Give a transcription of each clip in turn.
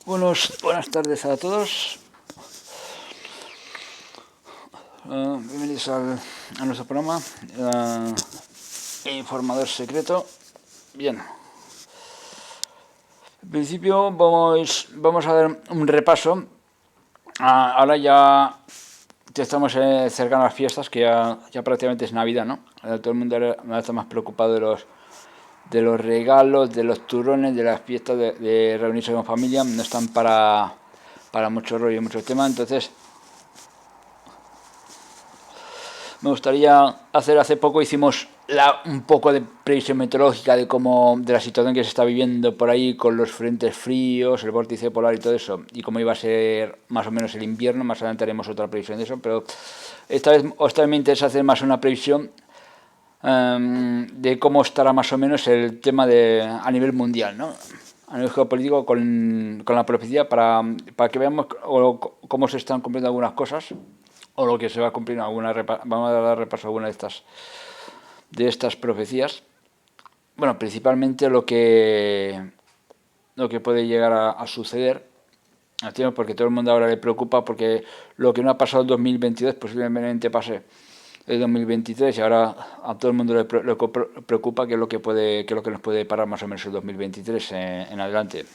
Buenas tardes a todos. Bienvenidos a nuestro programa Informador Secreto. Bien. En principio vamos a dar un repaso. Ahora ya estamos cerca de las fiestas, que ya prácticamente es Navidad, ¿no? Todo el mundo ahora está más preocupado de los regalos, de los turrones, de las fiestas, de reunirse con familia. No están para mucho rollo y mucho tema. Entonces me gustaría hace poco hicimos un poco de previsión meteorológica de la situación que se está viviendo por ahí con los frentes fríos, el vórtice polar y todo eso, y cómo iba a ser más o menos el invierno. Más adelante haremos otra previsión de eso, pero esta vez me interesa hacer más una previsión de cómo estará más o menos el tema a nivel mundial, ¿no? A nivel geopolítico, con la profecía, para que veamos cómo se están cumpliendo algunas cosas, o lo que se va a cumplir. Vamos a dar repaso a alguna de estas profecías. Bueno, principalmente lo que puede llegar a suceder, porque todo el mundo ahora le preocupa, porque lo que no ha pasado en 2022 posiblemente pase el 2023, y ahora a todo el mundo le preocupa qué es lo que nos puede parar más o menos el 2023 en adelante.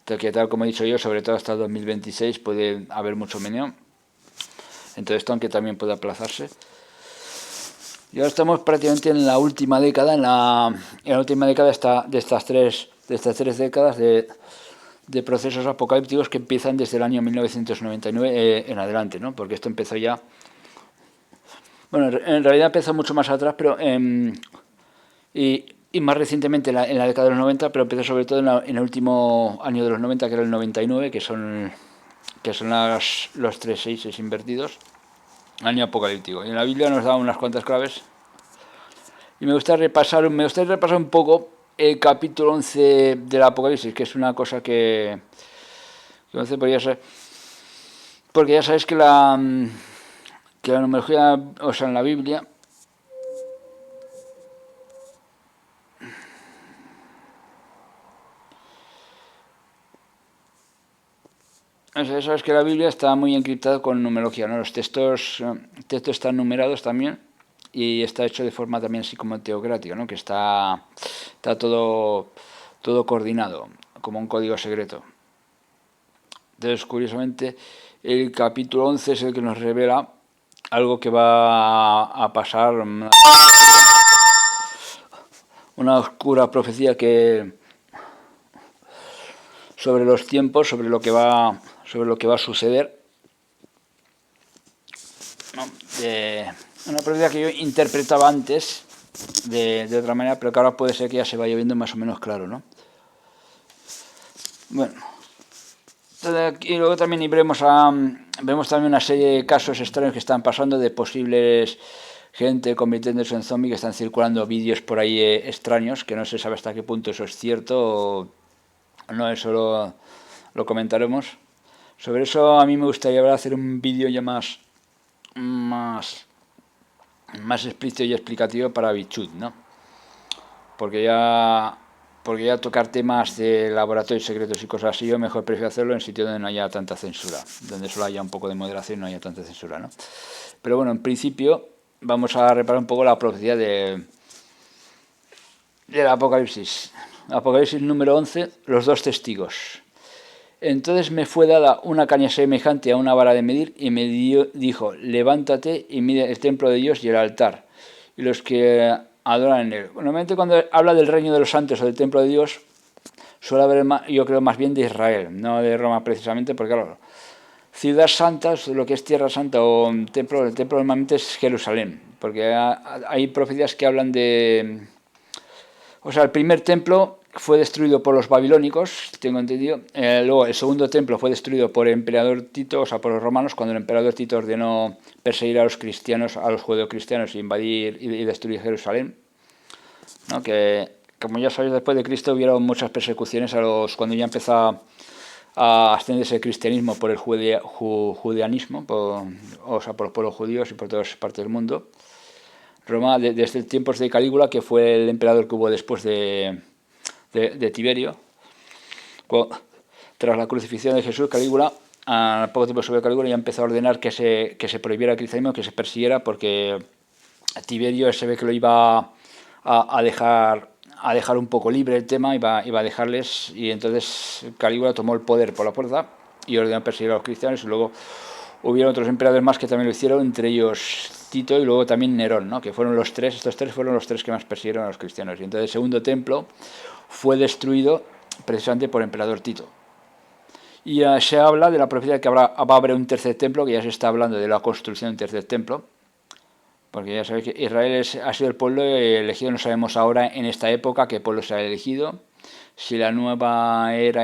Entonces, tal como he dicho yo, sobre todo hasta el 2026 puede haber mucho meneo. Entonces, esto aunque también puede aplazarse. Y ahora estamos prácticamente en la última década, en la última década de estas tres décadas de procesos apocalípticos que empiezan desde el año 1999 en adelante, ¿no? Porque esto empezó ya... Bueno, en realidad empezó mucho más atrás, pero y más recientemente en la década de los 90, pero empezó sobre todo en el último año de los 90, que era el 99, que son los 366 invertidos, año apocalíptico. Y en la Biblia nos da unas cuantas claves. Y me gustaría repasar un poco el capítulo 11 del Apocalipsis, que es una cosa que 11 podría ser, porque ya sabéis que la numerología, o sea, en la Biblia, sabes que la Biblia está muy encriptada con numerología, ¿no? Los textos están numerados también, y está hecho de forma también así como teocrática, ¿no? Que está todo coordinado, como un código secreto. Entonces, curiosamente, el capítulo 11 es el que nos revela algo que va a pasar, una oscura profecía sobre los tiempos, sobre lo que va a suceder, ¿no? Una profecía que yo interpretaba antes de otra manera, pero que ahora puede ser que ya se vaya viendo más o menos claro, ¿no? Bueno, y luego también vemos también una serie de casos extraños que están pasando, de posibles gente convirtiéndose en zombie, que están circulando vídeos por ahí extraños, que no se sabe hasta qué punto eso es cierto o no. Eso lo comentaremos. Sobre eso a mí me gustaría hacer un vídeo ya más explícito y explicativo para Bichut, ¿no? Porque ya tocar temas de laboratorios secretos y cosas así, yo mejor prefiero hacerlo en sitios donde no haya tanta censura, donde solo haya un poco de moderación y no haya tanta censura, ¿no? Pero bueno, en principio vamos a reparar un poco la profecía del Apocalipsis. Apocalipsis número 11, los dos testigos. Entonces me fue dada una caña semejante a una vara de medir, y me dijo: levántate y mide el templo de Dios y el altar, y los que adoran en él. Normalmente cuando habla del reino de los santos o del templo de Dios, suele haber, yo creo, más bien de Israel, no de Roma precisamente, porque claro, ciudad santa, lo que es tierra santa o templo, el templo normalmente es Jerusalén, porque hay profecías que hablan de... O sea, el primer templo fue destruido por los babilónicos, tengo entendido. Luego el segundo templo fue destruido por el emperador Tito, o sea, por los romanos, cuando el emperador Tito ordenó perseguir a los cristianos, a los judeocristianos, e invadir y destruir Jerusalén, ¿no? Que, como ya sabéis, después de Cristo hubieron muchas persecuciones cuando ya empezó a ascenderse el cristianismo por el judeanismo, o sea, por los pueblos judíos y por todas partes del mundo. Roma desde tiempos de Calígula, que fue el emperador que hubo después de Tiberio. Tras la crucifixión de Jesús, Calígula, a poco tiempo sobre Calígula, ya empezó a ordenar que se prohibiera el cristianismo, que se persiguiera, porque Tiberio se ve que lo iba a dejar un poco libre el tema, iba a dejarles, y entonces Calígula tomó el poder por la fuerza y ordenó perseguir a los cristianos, y luego hubieron otros emperadores más que también lo hicieron, entre ellos Tito y luego también Nerón, ¿no? Que fueron estos tres fueron los tres que más persiguieron a los cristianos. Y entonces el segundo templo fue destruido precisamente por el emperador Tito. Y se habla de la profecía de que va a haber un tercer templo, que ya se está hablando de la construcción de un tercer templo, porque ya sabéis que Israel ha sido el pueblo elegido, no sabemos ahora en esta época qué pueblo será elegido, si la nueva era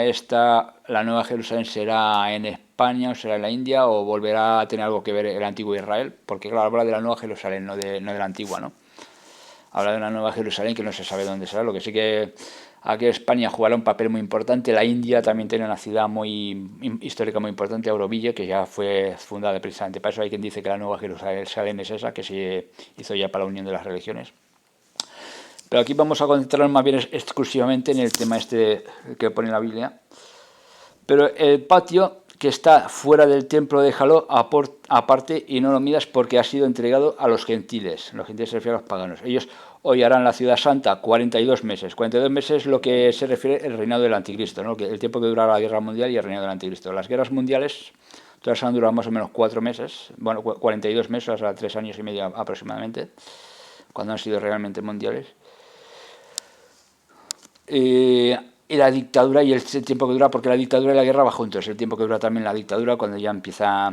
la nueva Jerusalén será en España o será en la India, o volverá a tener algo que ver el antiguo Israel, porque claro, habla de la nueva Jerusalén, no de la antigua, ¿no? Habla de una nueva Jerusalén que no se sabe dónde será, lo que sí que aquí España jugará un papel muy importante. La India también tiene una ciudad histórica muy importante, Auroville, que ya fue fundada precisamente para eso. Hay quien dice que la nueva Jerusalén es esa, que se hizo ya para la unión de las religiones. Pero aquí vamos a concentrarnos más bien exclusivamente en el tema que pone la Biblia. Pero el patio que está fuera del templo déjalo aparte y no lo midas, porque ha sido entregado a los gentiles. Los gentiles se refieren a los paganos. Ellos hollarán la ciudad santa 42 meses. 42 meses es lo que se refiere el reinado del anticristo, ¿no? El tiempo que durará la guerra mundial y el reinado del anticristo. Las guerras mundiales todas han durado más o menos 4 meses, bueno, 42 meses, o sea, 3 años y medio aproximadamente, cuando han sido realmente mundiales. Y la dictadura y el tiempo que dura, porque la dictadura y la guerra va juntos, el tiempo que dura también la dictadura, cuando ya empieza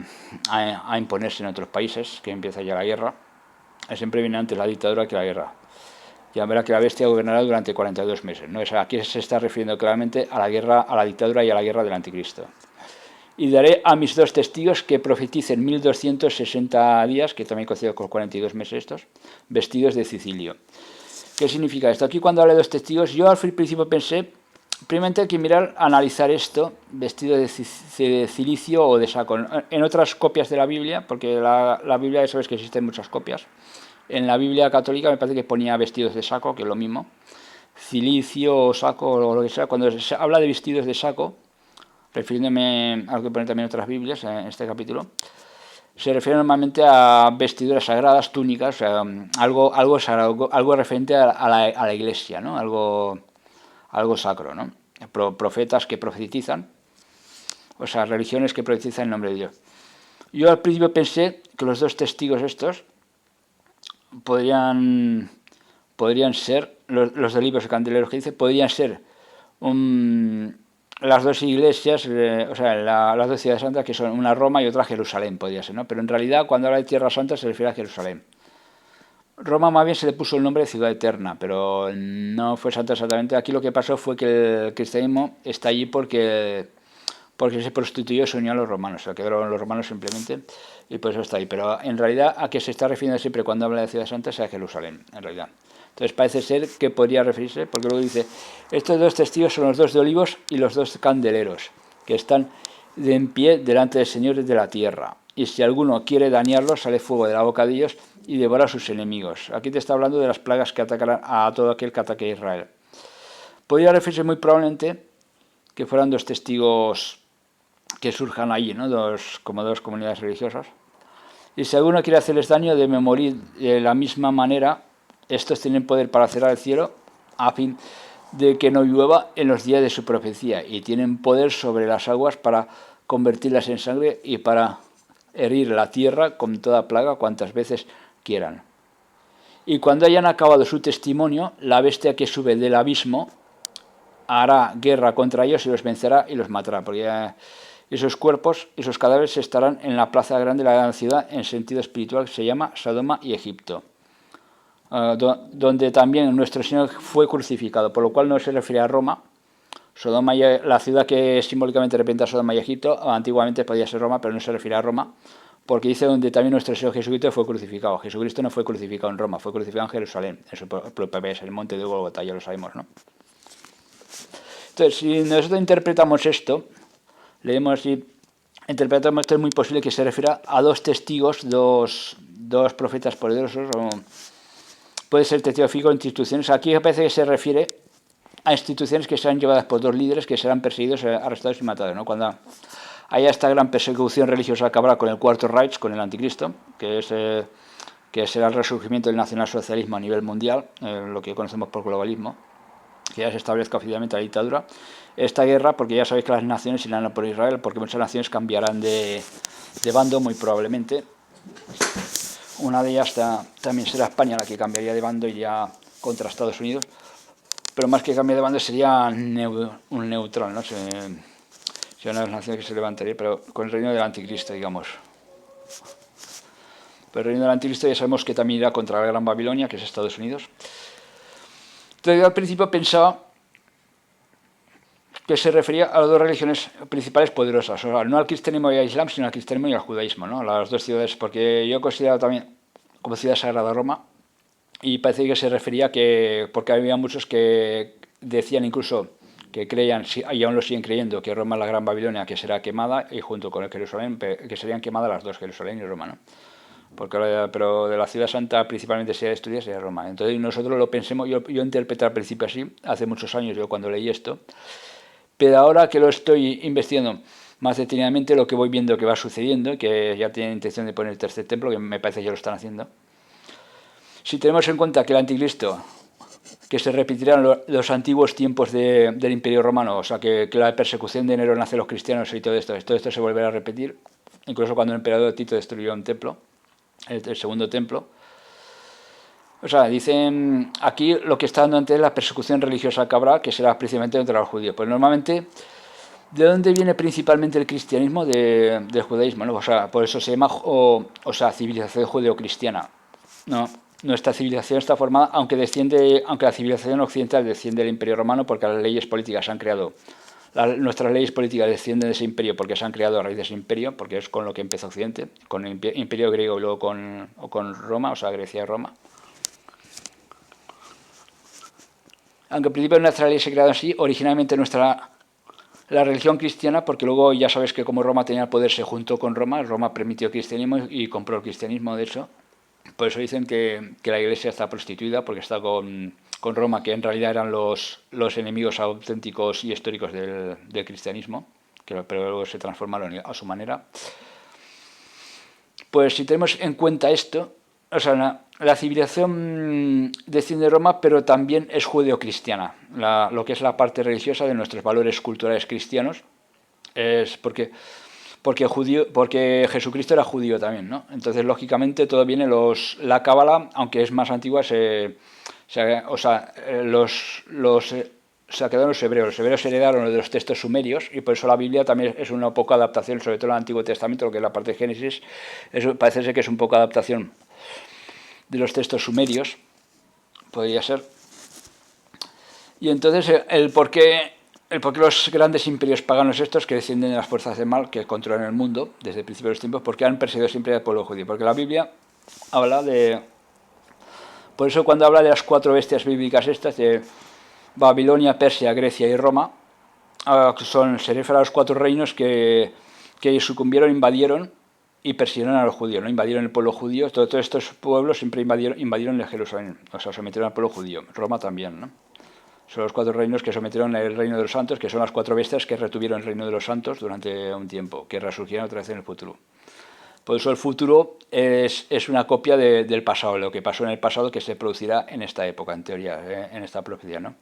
a imponerse en otros países, que empieza ya la guerra, siempre viene antes la dictadura que la guerra. Ya verá que la bestia gobernará durante 42 meses, ¿no? O sea, aquí se está refiriendo claramente a la guerra, a la dictadura y a la guerra del anticristo. Y daré a mis 2 testigos que profeticen 1260 días, que también coincide con 42 meses estos, vestidos de cicilio. ¿Qué significa esto? Aquí cuando habla de 2 testigos, yo al principio pensé, primeramente hay que analizar esto, vestido de cilicio o de saco. En otras copias de la Biblia, porque la Biblia ya sabes que existen muchas copias, en la Biblia católica me parece que ponía vestidos de saco, que es lo mismo, cilicio o saco o lo que sea. Cuando se habla de vestidos de saco, refiriéndome a lo que pone también en otras Biblias, en este capítulo, se refiere normalmente a vestiduras sagradas, túnicas, o sea, algo referente a la iglesia, ¿no? Algo sacro, ¿no? Profetas que profetizan, o sea, religiones que profetizan en nombre de Dios. Yo al principio pensé que los 2 testigos estos podrían ser, los de libros y candeleros que dice, podrían ser las 2 iglesias, o sea, las 2 ciudades santas, que son una Roma y otra Jerusalén, podría ser, ¿no? Pero en realidad cuando habla de Tierra Santa se refiere a Jerusalén. Roma más bien se le puso el nombre de Ciudad Eterna, pero no fue santa exactamente. Aquí lo que pasó fue que el cristianismo está allí porque se prostituyó y se unió a los romanos, se quedaron los romanos simplemente, y por eso está ahí. Pero en realidad a qué se está refiriendo siempre cuando habla de Ciudad Santa es a Jerusalén, en realidad. Entonces parece ser que podría referirse, porque luego dice, estos 2 testigos son los 2 de olivos y los 2 candeleros, que están en pie delante del Señor de la tierra. Y si alguno quiere dañarlos, sale fuego de la boca de ellos y devora a sus enemigos. Aquí te está hablando de las plagas que atacarán a todo aquel que ataque a Israel. Podría referirse muy probablemente que fueran 2 testigos que surjan allí, ¿no? Como 2 comunidades religiosas. Y si alguno quiere hacerles daño, debe morir de la misma manera. Estos tienen poder para cerrar el cielo a fin de que no llueva en los días de su profecía, y tienen poder sobre las aguas para convertirlas en sangre y para herir la tierra con toda plaga cuantas veces quieran. Y cuando hayan acabado su testimonio, la bestia que sube del abismo hará guerra contra ellos y los vencerá y los matará, porque esos cuerpos, esos cadáveres estarán en la plaza grande de la gran ciudad, en sentido espiritual, que se llama Sodoma y Egipto, donde también nuestro Señor fue crucificado, por lo cual no se refiere a Roma. Sodoma, la ciudad que simbólicamente representa Sodoma y Egipto, antiguamente podía ser Roma, pero no se refiere a Roma, porque dice donde también nuestro Señor Jesucristo fue crucificado. Jesucristo no fue crucificado en Roma, fue crucificado en Jerusalén, en su propio país, en el monte de Gólgota, ya lo sabemos, ¿no? Entonces, si nosotros interpretamos esto, leemos así, interpretamos esto, es muy posible que se refiera a 2 testigos, dos profetas poderosos, puede ser testigo fijo en instituciones. Aquí parece que se refiere a instituciones que serán llevadas por dos líderes que serán perseguidos, arrestados y matados, ¿no? Cuando haya esta gran persecución religiosa que habrá con el Cuarto Reich, con el anticristo, que será el resurgimiento del nacionalsocialismo a nivel mundial, lo que conocemos por globalismo, que ya se establezca oficialmente la dictadura. Esta guerra, porque ya sabéis que las naciones irán a por Israel, porque muchas naciones cambiarán de bando muy probablemente. Una de ellas también será España la que cambiaría de bando, iría contra Estados Unidos, pero más que cambiar de bando sería un neutral, ¿no? Sería una de las naciones que se levantaría, pero con el reino del anticristo, digamos. Pero el reino del anticristo ya sabemos que también irá contra la Gran Babilonia, que es Estados Unidos. Entonces yo al principio pensaba que se refería a las dos religiones principales poderosas, o sea, no al cristianismo y al islam, sino al cristianismo y al judaísmo, ¿no? Las dos ciudades, porque yo considero también como ciudad sagrada Roma, y parece que se refería porque había muchos que decían incluso que creían, y aún lo siguen creyendo, que Roma es la Gran Babilonia, que será quemada, y junto con el Jerusalén, que serían quemadas las dos, Jerusalén y Roma, ¿no? Pero de la ciudad santa principalmente sería destruida, sería Roma. Entonces nosotros lo pensemos, yo interpreté al principio así, hace muchos años yo cuando leí esto, pero ahora que lo estoy investigando más detenidamente, lo que voy viendo que va sucediendo, que ya tienen intención de poner el tercer templo, que me parece que ya lo están haciendo. Si tenemos en cuenta que el anticristo, que se repetirán los antiguos tiempos del Imperio Romano, o sea, que la persecución de Nerón hacia los cristianos y todo esto se volverá a repetir, incluso cuando el emperador Tito destruyó un templo, el segundo templo. O sea, dicen aquí lo que está dando antes la persecución religiosa que habrá, que será precisamente contra los judíos. Pues normalmente, ¿de dónde viene principalmente el cristianismo? Del judaísmo, ¿no? O sea, por eso se llama, civilización judeo-cristiana. No, nuestra civilización está formada, aunque la civilización occidental desciende del Imperio Romano, porque las leyes políticas se han creado. Nuestras leyes políticas descienden de ese imperio porque se han creado a raíz de ese imperio, porque es con lo que empezó Occidente, con el imperio griego y luego con Roma, o sea, Grecia y Roma. Aunque en principio nuestra ley se creado así, originalmente la religión cristiana, porque luego ya sabes que como Roma tenía el poder, se juntó con Roma, Roma permitió el cristianismo y compró el cristianismo, de hecho. Por eso dicen que la iglesia está prostituida, porque está con Roma, que en realidad eran los enemigos auténticos y históricos del cristianismo, pero luego se transformaron a su manera. Pues si tenemos en cuenta esto, o sea, la civilización desciende de Roma, pero también es judeocristiana. Lo que es la parte religiosa de nuestros valores culturales cristianos es porque Jesucristo era judío también, ¿no? Entonces, lógicamente, todo viene la Cábala, aunque es más antigua, quedaron los hebreos. Los hebreos heredaron de los textos sumerios y por eso la Biblia también es una poca adaptación, sobre todo el Antiguo Testamento, lo que es la parte de Génesis, parece ser que es un poco adaptación de los textos sumerios, podría ser. Y entonces el por qué los grandes imperios paganos estos, que descienden de las fuerzas del mal, que controlan el mundo desde el principio de los tiempos, porque han perseguido siempre al pueblo judío. Porque la Biblia habla de... Por eso cuando habla de las cuatro bestias bíblicas estas, de Babilonia, Persia, Grecia y Roma, se refiere a los cuatro reinos que sucumbieron, invadieron y persiguieron a los judíos, ¿no? Invadieron el pueblo judío. Todos estos pueblos siempre invadieron el Jerusalén, o sea, sometieron al pueblo judío. Roma también, ¿no? Son los cuatro reinos que sometieron el reino de los santos, que son las cuatro bestias que retuvieron el reino de los santos durante un tiempo, que resurgirán otra vez en el futuro. Por eso el futuro es una copia del pasado, lo que pasó en el pasado que se producirá en esta época, en teoría, en esta profecía, ¿no?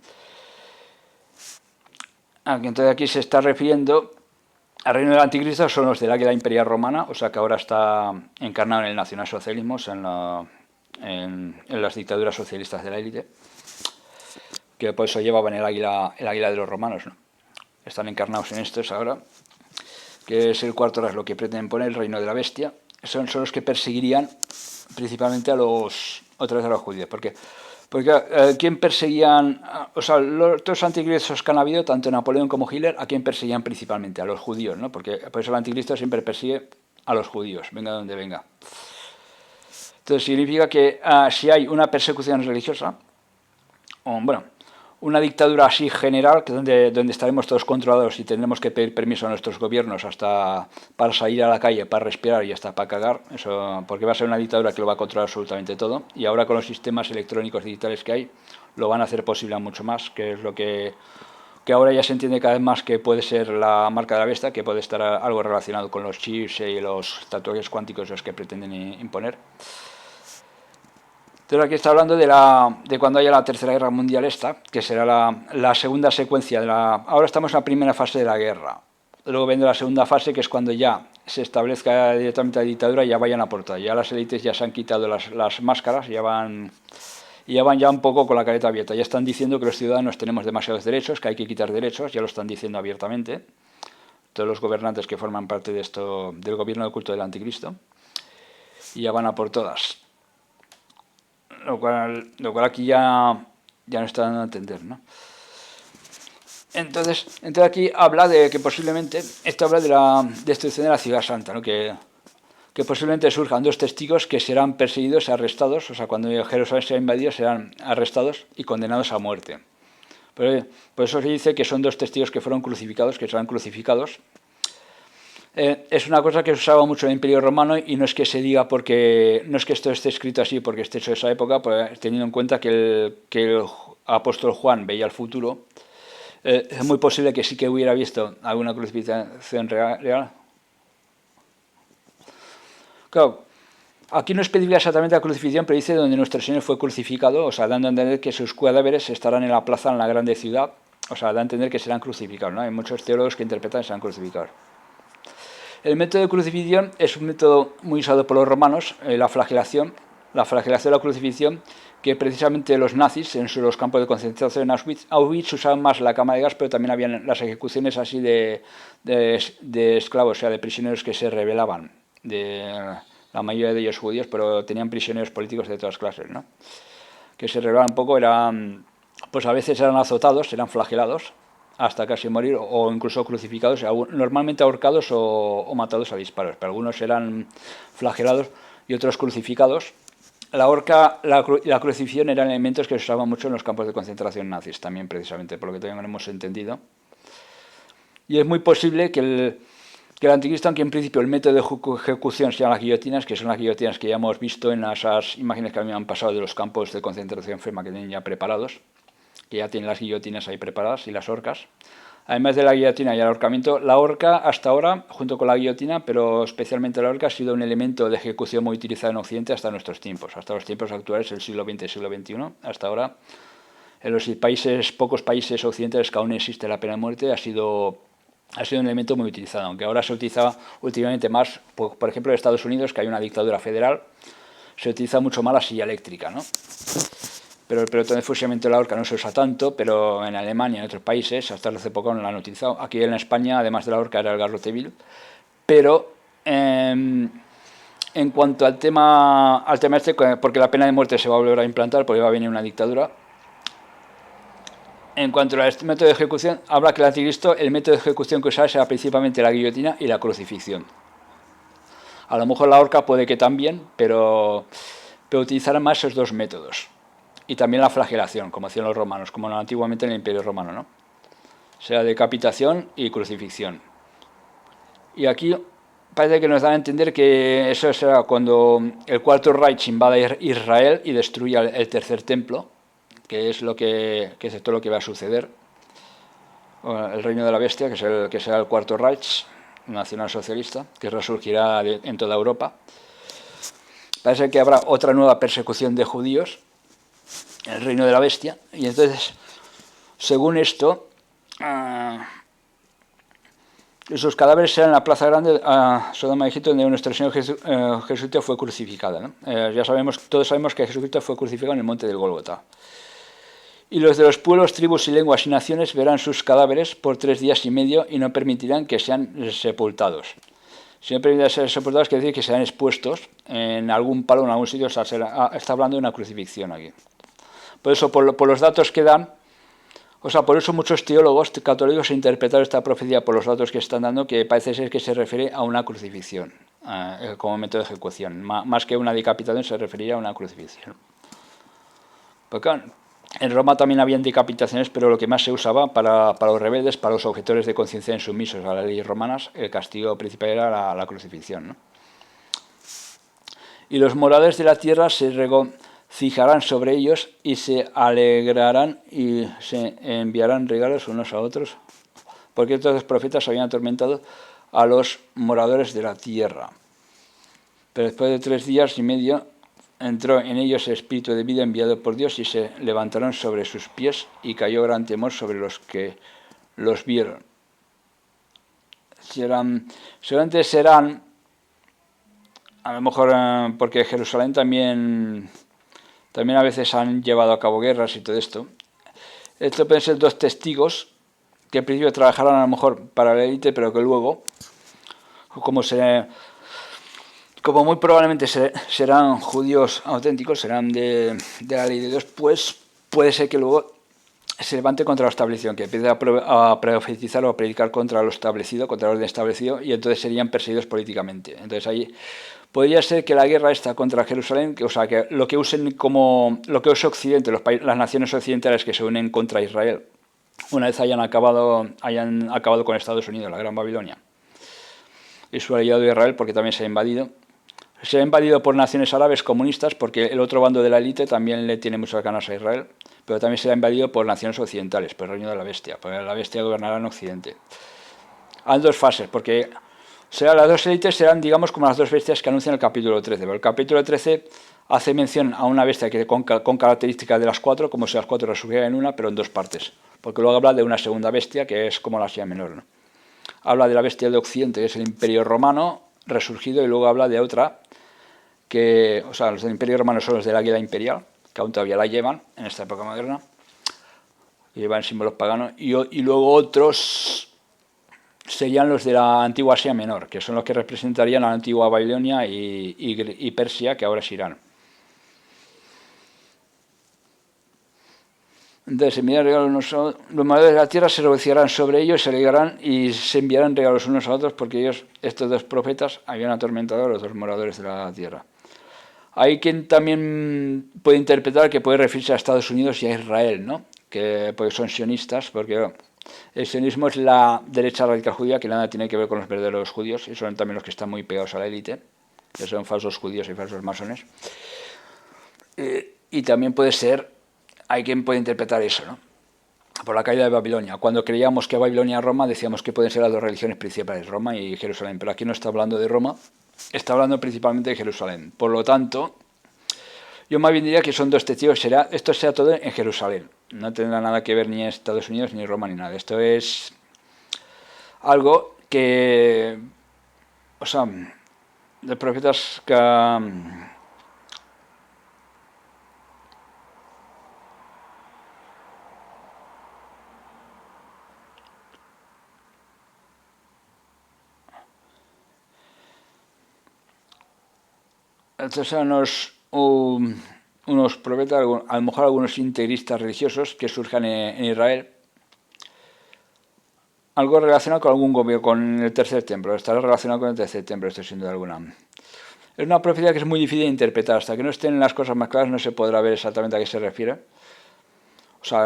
Entonces aquí se está refiriendo al reino del anticristo, son los del águila imperial romana, o sea que ahora está encarnado en el nacionalsocialismo, en las dictaduras socialistas de la élite, que por eso llevaban el águila de los romanos, ¿no? Están encarnados en estos ahora, que es el cuarto reino, lo que pretenden poner el reino de la bestia. Son los que perseguirían principalmente otra vez a los judíos, porque ¿quién perseguían? O sea, todos los anticristos que han habido, tanto Napoleón como Hitler, ¿a quién perseguían principalmente? A los judíos, ¿no? Porque por eso el anticristo siempre persigue a los judíos, venga donde venga. Entonces significa que si hay una persecución religiosa, una dictadura así general, que donde estaremos todos controlados y tendremos que pedir permiso a nuestros gobiernos hasta para salir a la calle, para respirar y hasta para cagar, eso, porque va a ser una dictadura que lo va a controlar absolutamente todo. Y ahora con los sistemas electrónicos digitales que hay, lo van a hacer posible mucho más, que es lo que ahora ya se entiende cada vez más que puede ser la marca de la bestia, que puede estar algo relacionado con los chips y los tatuajes cuánticos los que pretenden imponer. Entonces aquí está hablando de cuando haya la Tercera Guerra Mundial que será la segunda secuencia. Ahora estamos en la primera fase de la guerra. Luego vendrá la segunda fase, que es cuando ya se establezca directamente la dictadura y ya vayan a por todas. Ya las élites ya se han quitado las máscaras, ya van ya un poco con la careta abierta. Ya están diciendo que los ciudadanos tenemos demasiados derechos, que hay que quitar derechos, ya lo están diciendo abiertamente. Todos los gobernantes que forman parte de esto, del gobierno de culto del anticristo. Y ya van a por todas. Lo cual aquí ya no está dando a entender, ¿no? Entonces aquí habla de que posiblemente, esto habla de la destrucción de la ciudad santa, ¿no? Que posiblemente surjan dos testigos que serán perseguidos y arrestados, o sea, cuando Jerusalén sea invadido serán arrestados y condenados a muerte. Por eso se dice que son dos testigos que fueron crucificados, que serán crucificados. Es una cosa que se usaba mucho en el Imperio Romano y no es que se diga porque no es que esto esté escrito así porque esté hecho de esa época, pues, teniendo en cuenta que el apóstol Juan veía el futuro. Es muy posible que sí que hubiera visto alguna crucifixión real. Claro, aquí no especifica exactamente la crucifixión, pero dice donde nuestro Señor fue crucificado, o sea, dando a entender que sus cadáveres estarán en la plaza, en la grande ciudad, o sea, da a entender que serán crucificados, ¿no? Hay muchos teólogos que interpretan que serán crucificados. El método de crucifixión es un método muy usado por los romanos, la flagelación de la crucifixión, que precisamente los nazis en los campos de concentración en Auschwitz usaban más la cama de gas, pero también habían las ejecuciones así de esclavos, o sea, de prisioneros que se rebelaban, la mayoría de ellos judíos, pero tenían prisioneros políticos de todas clases, ¿no? Que se rebelaban un poco, pues a veces eran azotados, eran flagelados, hasta casi morir, o incluso crucificados, normalmente ahorcados o matados a disparos, pero algunos eran flagelados y otros crucificados. La horca, la crucifixión eran elementos que se usaban mucho en los campos de concentración nazis, también precisamente, por lo que también hemos entendido. Y es muy posible que el anticristo, aunque en principio el método de ejecución sean las guillotinas, que son las guillotinas que ya hemos visto en esas imágenes que a mí me han pasado de los campos de concentración enferma que tienen ya preparados, que ya tienen las guillotinas ahí preparadas y las horcas. Además de la guillotina y el ahorcamiento, la horca hasta ahora, junto con la guillotina, pero especialmente la horca, ha sido un elemento de ejecución muy utilizado en Occidente hasta nuestros tiempos, hasta los tiempos actuales, el siglo XX y siglo XXI. Hasta ahora, en los pocos países occidentales que aún existe la pena de muerte, ha sido un elemento muy utilizado, aunque ahora se utiliza últimamente más, por ejemplo en Estados Unidos, que hay una dictadura federal, se utiliza mucho más la silla eléctrica, ¿no? Pero el pelotón de fusilamiento de la horca no se usa tanto, pero en Alemania y en otros países hasta hace poco no lo han utilizado. Aquí en España, además de la horca, era el garrote vil. Pero en cuanto al tema este, porque la pena de muerte se va a volver a implantar, porque va a venir una dictadura. En cuanto a este método de ejecución, habla que el anticristo, el método de ejecución que usará será principalmente la guillotina y la crucifixión. A lo mejor la horca puede que también, pero utilizará más esos dos métodos. Y también la flagelación, como hacían los romanos, como antiguamente en el Imperio Romano, ¿no? O sea, decapitación y crucifixión. Y aquí parece que nos dan a entender que eso será cuando el Cuarto Reich invada Israel y destruya el tercer templo, que es todo lo que va a suceder. El reino de la bestia, que será el Cuarto Reich nacionalsocialista, que resurgirá en toda Europa. Parece que habrá otra nueva persecución de judíos, el reino de la bestia, y entonces, según esto, esos cadáveres serán en la plaza grande Sodoma y Egipto, donde nuestro Señor Jesucristo fue crucificado, ¿no? Todos sabemos que Jesucristo fue crucificado en el monte del Gólgota. Y los de los pueblos, tribus y lenguas y naciones verán sus cadáveres por 3 días y medio y no permitirán que sean sepultados. Si no permitirán ser sepultados, quiere decir que serán expuestos en algún palo, en algún sitio. O sea, está hablando de una crucifixión aquí. Por eso, por los datos que dan, o sea, por eso muchos teólogos católicos interpretaron esta profecía por los datos que están dando, que parece ser que se refiere a una crucifixión, como método de ejecución. Más que una decapitación, se referiría a una crucifixión. Porque En Roma también habían decapitaciones, pero lo que más se usaba para los rebeldes, para los objetores de conciencia insumisos a las leyes romanas, el castigo principal era la crucifixión, ¿no? Y los moradores de la tierra se regocijarán sobre ellos y se alegrarán y se enviarán regalos unos a otros, porque todos los profetas habían atormentado a los moradores de la tierra. Pero después de 3 días y medio entró en ellos el espíritu de vida enviado por Dios y se levantaron sobre sus pies y cayó gran temor sobre los que los vieron. Seguramente serán, a lo mejor porque Jerusalén también a veces han llevado a cabo guerras y todo esto. Esto pueden ser 2 testigos que en principio trabajarán a lo mejor para la élite, pero que luego, como muy probablemente serán judíos auténticos, serán de la ley de Dios, pues puede ser que luego se levante contra la establección, que empiece a profetizar o a predicar contra lo establecido, contra el orden establecido, y entonces serían perseguidos políticamente. Entonces ahí podría ser que la guerra está contra Jerusalén, que lo que usen como lo que use Occidente, las naciones occidentales que se unen contra Israel, una vez hayan acabado con Estados Unidos, la Gran Babilonia, y su aliado Israel, porque también se ha invadido. Se ha invadido por naciones árabes comunistas, porque el otro bando de la élite también le tiene muchas ganas a Israel, pero también se ha invadido por naciones occidentales, por el reino de la bestia, porque la bestia gobernará en Occidente. Hay 2 fases, porque las 2 élites serán, digamos, como las 2 bestias que anuncian el capítulo 13, pero el capítulo 13 hace mención a una bestia que con características de las 4, como si las 4 resurgieran en una, pero en 2 partes, porque luego habla de una segunda bestia, que es como la Asia Menor, ¿no? Habla de la bestia de Occidente, que es el Imperio Romano resurgido, y luego habla de otra, los del Imperio Romano son los de la Águila Imperial, que aún todavía la llevan en esta época moderna, que llevan símbolos paganos, y luego otros serían los de la antigua Asia Menor, que son los que representarían a la antigua Babilonia y Persia, que ahora es Irán. Entonces enviarán regalos los moradores de la tierra se regocijarán sobre ellos, se alegrarán y se enviarán regalos unos a otros, porque estos 2 profetas, habían atormentado a los 2 moradores de la tierra. Hay quien también puede interpretar que puede referirse a Estados Unidos y a Israel, ¿no? Porque son sionistas, porque el sionismo es la derecha radical judía, que nada tiene que ver con los verdaderos judíos, y son también los que están muy pegados a la élite, que son falsos judíos y falsos masones. Y también puede ser, hay quien puede interpretar eso, ¿no? Por la caída de Babilonia. Cuando creíamos que Babilonia y Roma, decíamos que pueden ser las 2 religiones principales, Roma y Jerusalén, pero aquí no está hablando de Roma, está hablando principalmente de Jerusalén. Por lo tanto, yo más bien diría que son 2 testigos, esto será todo en Jerusalén. No tendrá nada que ver ni Estados Unidos, ni Roma, ni nada. Esto es algo que, de profetas que estos eran unos profetas, a lo mejor algunos integristas religiosos que surjan en Israel, algo relacionado con algún gobierno, con el tercer templo, estará relacionado con el tercer templo, esto sin duda alguna. Es una profecía que es muy difícil de interpretar, hasta que no estén las cosas más claras no se podrá ver exactamente a qué se refiere.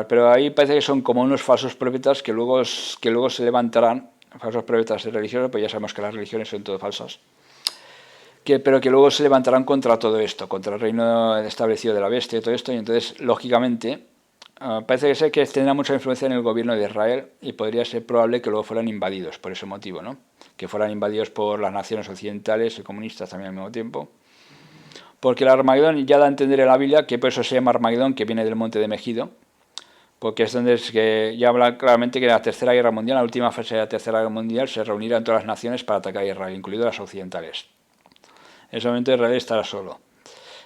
Pero ahí parece que son como unos falsos profetas que luego se levantarán, falsos profetas religiosos, pues ya sabemos que las religiones son todas falsas. Pero que luego se levantarán contra todo esto, contra el reino establecido de la bestia y todo esto, y entonces, lógicamente, parece que tendrá mucha influencia en el gobierno de Israel y podría ser probable que luego fueran invadidos por ese motivo, ¿no? Que fueran invadidos por las naciones occidentales y comunistas también al mismo tiempo. Porque el Armagedón ya da a entender en la Biblia que por eso se llama Armagedón, que viene del monte de Megido, porque es donde que ya habla claramente que en la Tercera Guerra Mundial, la última fase de la Tercera Guerra Mundial, se reunirán todas las naciones para atacar a Israel, incluidas las occidentales. En ese momento Israel estará solo.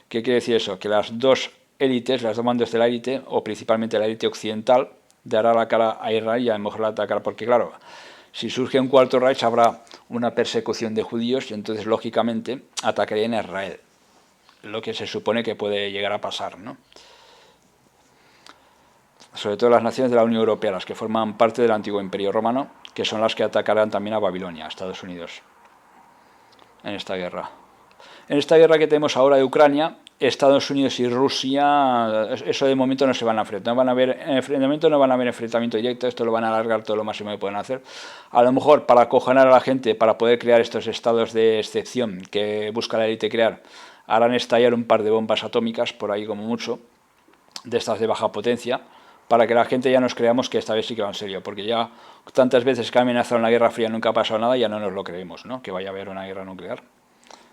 ¿Qué quiere decir eso? Que las 2 élites, las 2 mandos de la élite, o principalmente la élite occidental, dará la cara a Israel y a lo mejor la atacará, porque claro, si surge un cuarto Reich habrá una persecución de judíos y entonces lógicamente atacarían a Israel, lo que se supone que puede llegar a pasar, ¿no? Sobre todo las naciones de la Unión Europea, las que forman parte del antiguo Imperio Romano, que son las que atacarán también a Babilonia, a Estados Unidos, en esta guerra. En esta guerra que tenemos ahora de Ucrania, Estados Unidos y Rusia, eso de momento no se van a enfrentar. No van a haber enfrentamiento, no van a haber enfrentamiento directo. Esto lo van a alargar todo lo máximo que pueden hacer. A lo mejor para acojonar a la gente, para poder crear estos estados de excepción que busca la élite crear, harán estallar un par de bombas atómicas por ahí como mucho, de estas de baja potencia, para que la gente ya nos creamos que esta vez sí que va en serio, porque ya tantas veces que ha amenazado una guerra fría nunca ha pasado nada, ya no nos lo creemos, ¿no? Que vaya a haber una guerra nuclear.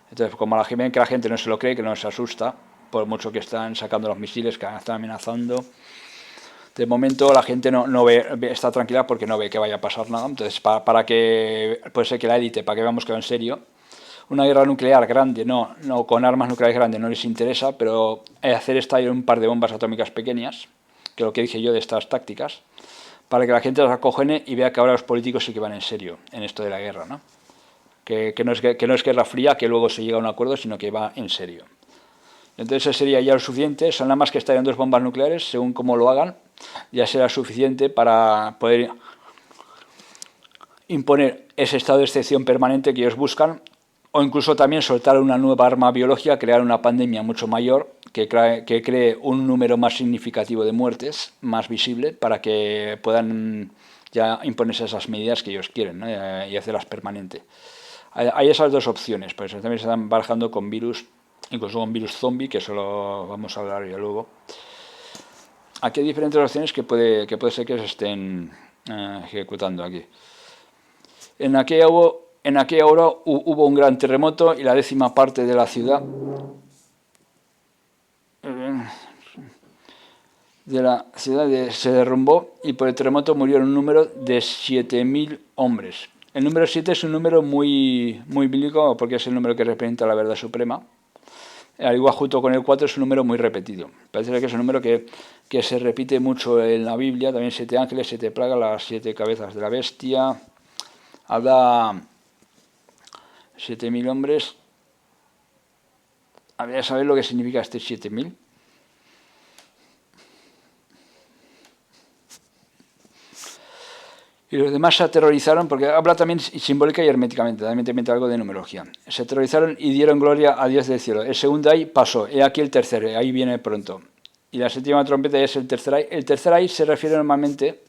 Entonces, como ven que la gente no se lo cree, que no se asusta, por mucho que están sacando los misiles, que están amenazando, de momento la gente no está tranquila porque no ve que vaya a pasar nada. Entonces, para que, puede ser que la élite, para que veamos que va en serio, una guerra nuclear grande, no con armas nucleares grandes no les interesa, pero hacer estallar un par de bombas atómicas pequeñas, que es lo que dije yo de estas tácticas, para que la gente las acojene y vea que ahora los políticos sí que van en serio en esto de la guerra, ¿no? Que no es guerra fría, que luego se llega a un acuerdo, sino que va en serio. Entonces eso sería ya lo suficiente, son nada más que estallan 2 bombas nucleares, según cómo lo hagan, ya será suficiente para poder imponer ese estado de excepción permanente que ellos buscan, o incluso también soltar una nueva arma biológica, crear una pandemia mucho mayor, que cree un número más significativo de muertes, más visible, para que puedan ya imponerse esas medidas que ellos quieren, ¿no? Y hacerlas permanentes. Hay esas dos opciones, pues también se están barajando con virus, incluso con virus zombie, que eso lo vamos a hablar ya luego. Aquí hay diferentes opciones que puede ser que se estén ejecutando aquí. En aquella hora hubo un gran terremoto y la 10ª parte de la ciudad se derrumbó y por el terremoto murieron un número de 7.000 hombres. El número 7 es un número muy bíblico porque es el número que representa la verdad suprema. Al igual, junto con el 4 es un número muy repetido. Parece que es un número que se repite mucho en la Biblia. También 7 ángeles, 7 plagas, las 7 cabezas de la bestia. Habla 7.000 hombres. Habría que saber lo que significa este 7.000. Y los demás se aterrorizaron, porque habla también simbólica y herméticamente, también te mete algo de numerología. Se aterrorizaron y dieron gloria a Dios del cielo. El segundo ay pasó, he aquí el tercero, ahí viene pronto. Y la 7ª trompeta es el tercer ay. El tercer ay se refiere normalmente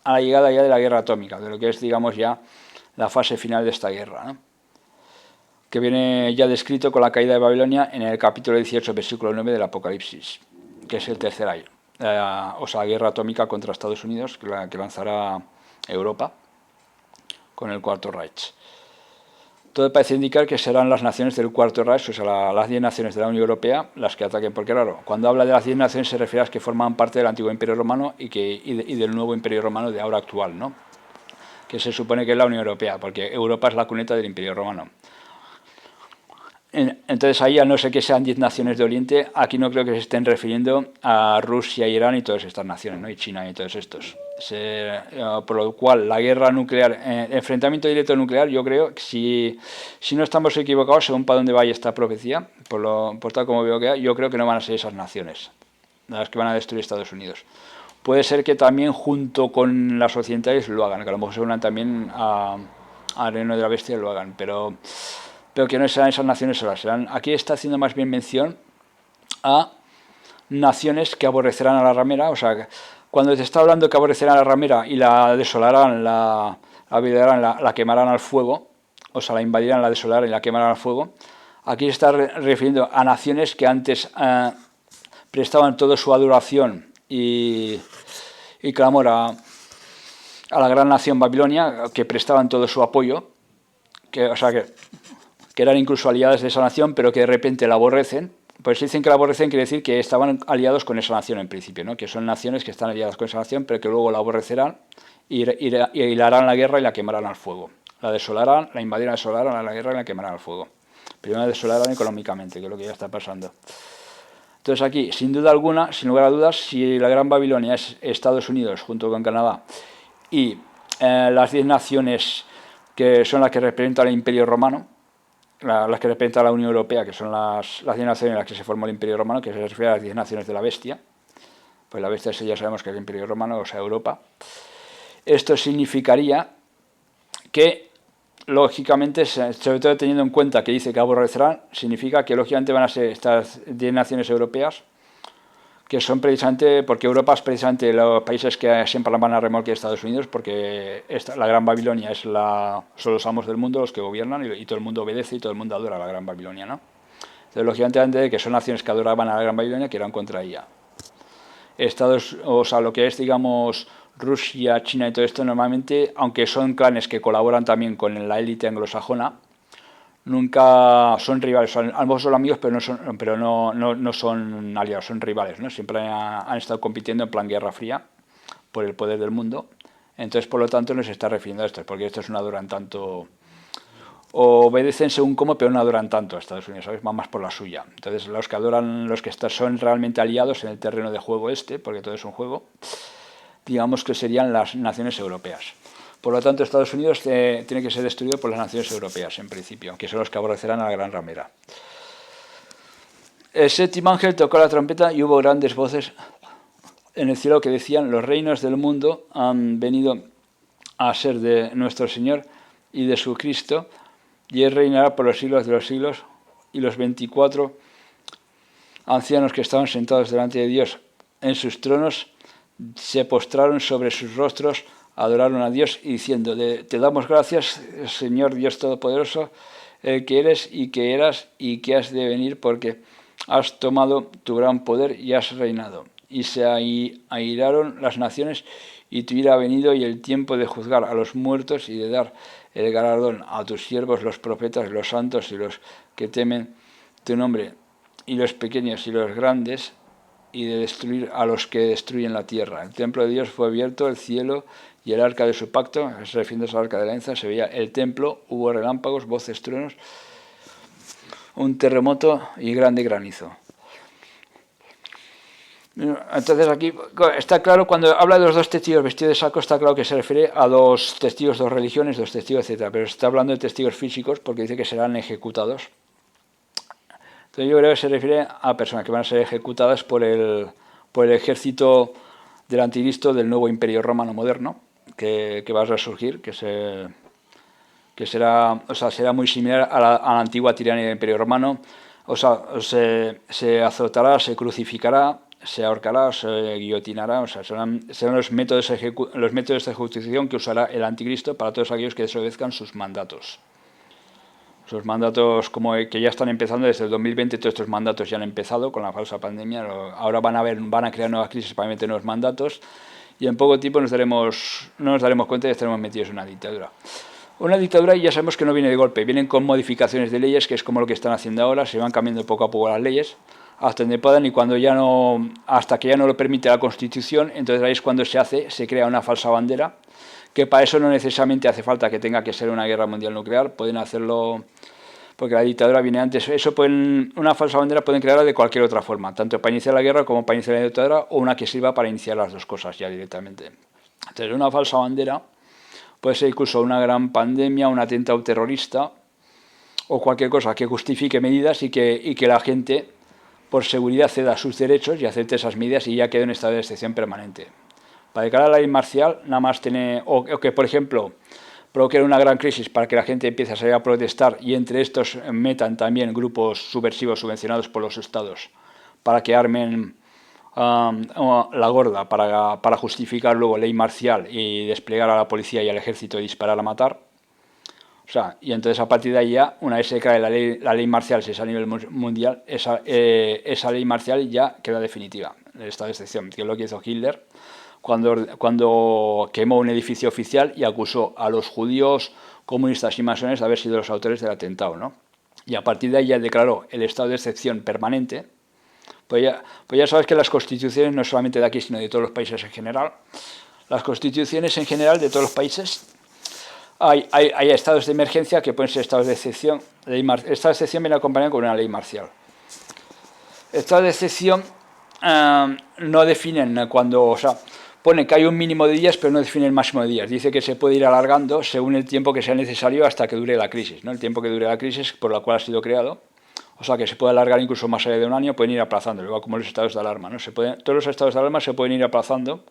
a la llegada ya de la guerra atómica, de lo que es, digamos, ya la fase final de esta guerra, ¿no? Que viene ya descrito con la caída de Babilonia en el capítulo 18, versículo 9 del Apocalipsis, que es el tercer ay. O sea, la guerra atómica contra Estados Unidos, que lanzará Europa con el Cuarto Reich. Todo parece indicar que serán las naciones del Cuarto Reich, o sea, las 10 naciones de la Unión Europea, las que ataquen, porque claro, cuando habla de las 10 naciones se refiere a las que forman parte del antiguo Imperio Romano y del nuevo Imperio Romano de ahora actual, ¿no? Que se supone que es la Unión Europea, porque Europa es la cuneta del Imperio Romano. Entonces ahí, a no ser que sean 10 naciones de Oriente, aquí no creo que se estén refiriendo a Rusia, Irán y todas estas naciones, ¿no? Y China y todos estos. Por lo cual la guerra nuclear, enfrentamiento directo nuclear, yo creo que si no estamos equivocados, según para dónde vaya esta profecía, por tal como veo que hay, yo creo que no van a ser esas naciones las que van a destruir Estados Unidos. Puede ser que también junto con las occidentales lo hagan, que a lo mejor se unan también al reino de la bestia y lo hagan, pero que no serán esas naciones solas. Aquí está haciendo más bien mención a naciones que aborrecerán a la ramera. O sea, cuando te está hablando que aborrecerán a la ramera y la desolarán, la violarán, la quemarán al fuego, o sea, la invadirán, la desolarán y la quemarán al fuego, aquí se está refiriendo a naciones que antes prestaban toda su adoración y clamor a la gran nación Babilonia, que prestaban todo su apoyo, o sea, que eran incluso aliadas de esa nación, pero que de repente la aborrecen. Pues si dicen que la aborrecen, quiere decir que estaban aliados con esa nación en principio, ¿no? Que son naciones que están aliadas con esa nación, pero que luego la aborrecerán y le harán la guerra y la quemarán al fuego. La desolarán, la invadirán, desolarán a la guerra y la quemarán al fuego. Primero la desolarán económicamente, que es lo que ya está pasando. Entonces aquí, sin duda alguna, sin lugar a dudas, si la Gran Babilonia es Estados Unidos junto con Canadá y las 10 naciones que son las que representan el Imperio Romano, las que representan a la Unión Europea, que son las 10 naciones en las que se formó el Imperio Romano, que se refiere a las 10 naciones de la bestia, pues la bestia ya sabemos que es el Imperio Romano, o sea, Europa. Esto significaría que lógicamente, sobre todo teniendo en cuenta que dice que aborrecerán, significa que lógicamente van a ser estas 10 naciones europeas, que son precisamente, porque Europa es precisamente los países que siempre van a remolque de Estados Unidos, porque la Gran Babilonia son los amos del mundo, los que gobiernan, y todo el mundo obedece y todo el mundo adora a la Gran Babilonia, ¿no? Entonces, lógicamente, que son naciones que adoraban a la Gran Babilonia, que eran contra ella. O sea, lo que es, digamos, Rusia, China y todo esto, normalmente, aunque son clanes que colaboran también con la élite anglosajona, nunca son rivales. A lo mejor son amigos, pero no son aliados, son rivales, ¿no? Siempre han estado compitiendo en plan Guerra Fría por el poder del mundo. Entonces, por lo tanto, no se está refiriendo a esto, porque estos no adoran tanto, obedecen según cómo, pero no adoran tanto a Estados Unidos, ¿sabes? Van más por la suya. Entonces, los que adoran, los que son realmente aliados en el terreno de juego porque todo es un juego, digamos que serían las naciones europeas. Por lo tanto, Estados Unidos tiene que ser destruido por las naciones europeas, en principio, que son los que aborrecerán a la gran ramera. El séptimo ángel tocó la trompeta y hubo grandes voces en el cielo que decían: los reinos del mundo han venido a ser de nuestro Señor y de su Cristo, y Él reinará por los siglos de los siglos. Y los 24 ancianos que estaban sentados delante de Dios en sus tronos se postraron sobre sus rostros, adoraron a Dios y diciendo: te damos gracias, Señor Dios Todopoderoso, el que eres y que eras y que has de venir, porque has tomado tu gran poder y has reinado. Y se airaron las naciones, y tu ira ha venido, y el tiempo de juzgar a los muertos y de dar el galardón a tus siervos, los profetas, los santos y los que temen tu nombre, y los pequeños y los grandes, y de destruir a los que destruyen la tierra. El templo de Dios fue abierto, el cielo y el arca de su pacto, refiriéndose al arca de la alianza, se veía el templo, hubo relámpagos, voces, truenos, un terremoto y grande granizo. Entonces aquí está claro, cuando habla de los dos testigos vestidos de saco, está claro que se refiere a dos testigos, dos religiones, dos testigos, etc. Pero está hablando de testigos físicos porque dice que serán ejecutados. Entonces yo creo que se refiere a personas que van a ser ejecutadas por el ejército del anticristo del nuevo imperio romano moderno, que va a resurgir, que será muy similar a la antigua tiranía del imperio romano. O sea, se azotará, se crucificará, se ahorcará, se guillotinará. O sea, serán los métodos de ejecución que usará el anticristo para todos aquellos que desobedezcan sus mandatos. Sus mandatos, como que ya están empezando desde el 2020, todos estos mandatos ya han empezado con la falsa pandemia. Ahora van a crear nuevas crisis para meter nuevos mandatos, y en poco tiempo no nos daremos cuenta de que estaremos metidos en una dictadura. Una dictadura, ya sabemos que no viene de golpe, vienen con modificaciones de leyes, que es como lo que están haciendo ahora, se van cambiando poco a poco las leyes, hasta donde puedan, y hasta que ya no lo permite la Constitución, entonces ahí es cuando se crea una falsa bandera, que para eso no necesariamente hace falta que tenga que ser una guerra mundial nuclear, pueden hacerlo porque la dictadura viene antes. Una falsa bandera pueden crearla de cualquier otra forma, tanto para iniciar la guerra como para iniciar la dictadura, o una que sirva para iniciar las dos cosas ya directamente. Entonces, una falsa bandera puede ser incluso una gran pandemia, un atentado terrorista o cualquier cosa que justifique medidas y que la gente, por seguridad, ceda sus derechos y acepte esas medidas y ya quede en estado de excepción permanente. Para declarar la ley marcial, nada más o que, por ejemplo, provoque una gran crisis para que la gente empiece a salir a protestar, y entre estos metan también grupos subversivos subvencionados por los estados para que armen la gorda para justificar luego ley marcial y desplegar a la policía y al ejército y disparar a matar. O sea, y entonces a partir de ahí ya, una vez se cae la ley marcial, si es a nivel mundial, esa ley marcial ya queda definitiva, el estado de excepción, que es lo que hizo Hitler cuando quemó un edificio oficial y acusó a los judíos, comunistas y masones de haber sido los autores del atentado, ¿no? Y a partir de ahí ya declaró el estado de excepción permanente. Pues ya sabes que las constituciones, no solamente de aquí, sino de todos los países en general, las constituciones en general de todos los países, hay estados de emergencia que pueden ser estados de excepción. Estado de excepción viene acompañado con una ley marcial. Estados de excepción no definen cuando, o sea, pone que hay un mínimo de días, pero no define el máximo de días. Dice que se puede ir alargando según el tiempo que sea necesario hasta que dure la crisis, ¿no? El tiempo que dure la crisis por la cual ha sido creado. O sea, que se puede alargar incluso más allá de un año, pueden ir aplazando, igual como los estados de alarma, ¿no? Todos los estados de alarma se pueden ir aplazando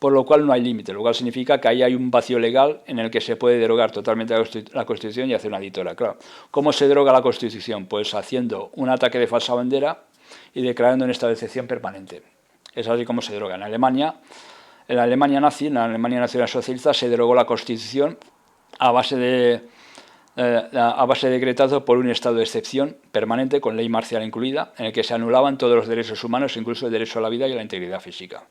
por lo cual no hay límite, lo cual significa que ahí hay un vacío legal en el que se puede derogar totalmente la Constitución y hacer una dictadura. Claro, ¿cómo se deroga la Constitución? Pues haciendo un ataque de falsa bandera y declarando un estado de excepción permanente. Es así como se deroga. En la Alemania nazi, en la Alemania nacional socialista, se derogó la Constitución a base de decretado por un estado de excepción permanente, con ley marcial incluida, en el que se anulaban todos los derechos humanos, incluso el derecho a la vida y a la integridad física.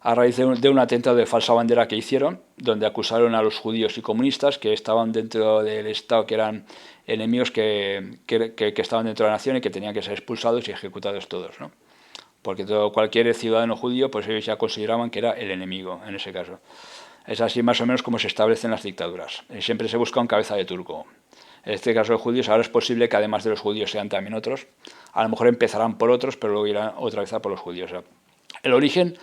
A raíz de un atentado de falsa bandera que hicieron, donde acusaron a los judíos y comunistas que estaban dentro del Estado, que eran enemigos que estaban dentro de la nación y que tenían que ser expulsados y ejecutados todos, ¿no? Porque cualquier ciudadano judío, pues ellos ya consideraban que era el enemigo en ese caso. Es así más o menos como se establecen las dictaduras. Siempre se busca un cabeza de turco. En este caso de judíos, ahora es posible que además de los judíos sean también otros. A lo mejor empezarán por otros, pero luego irán otra vez a por los judíos. El origen,